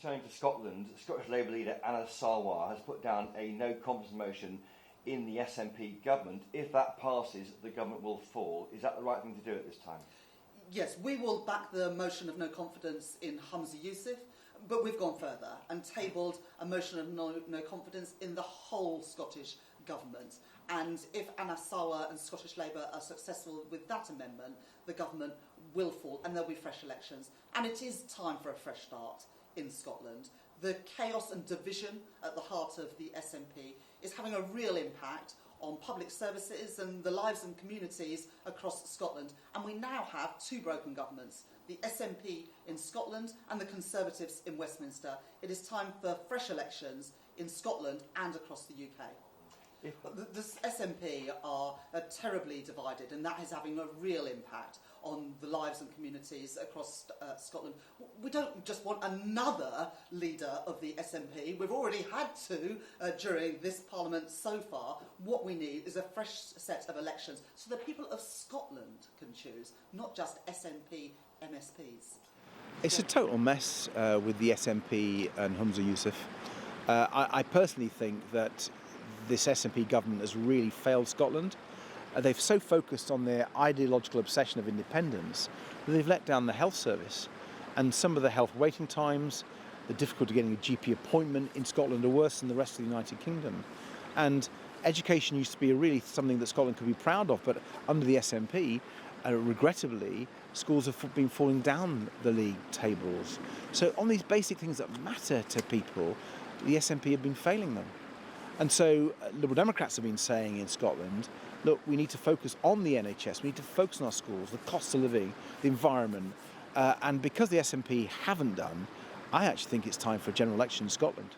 Just turning to Scotland, Scottish Labour leader Anas Sarwar has put down a no-confidence motion in the SNP government. If that passes, the government will fall. Is that the right thing to do at this time? Yes, we will back the motion of no confidence in Humza Yousaf, but we've gone further and tabled a motion of no confidence in the whole Scottish government. And if Anas Sarwar and Scottish Labour are successful with that amendment, the government will fall and there'll be fresh elections. And it is time for a fresh start in Scotland. The chaos and division at the heart of the SNP is having a real impact on public services and the lives and communities across Scotland. And we now have two broken governments, the SNP in Scotland and the Conservatives in Westminster. It is time for fresh elections in Scotland and across the UK. The SNP are terribly divided, and that is having a real impact on the lives and communities across Scotland. We don't just want another leader of the SNP. We've already had two during this Parliament so far. What we need is a fresh set of elections so the people of Scotland can choose, not just SNP MSPs. It's a total mess with the SNP and Humza Yousaf. I personally think that this SNP government has really failed Scotland. They've so focused on their ideological obsession of independence that they've let down the health service. And some of the health waiting times, the difficulty getting a GP appointment in Scotland are worse than the rest of the United Kingdom. And education used to be really something that Scotland could be proud of, but under the SNP, regrettably, schools have been falling down the league tables. So on these basic things that matter to people, the SNP have been failing them. And so Liberal Democrats have been saying in Scotland, look, we need to focus on the NHS, we need to focus on our schools, the cost of living, the environment. And because the SNP haven't done, I actually think it's time for a general election in Scotland.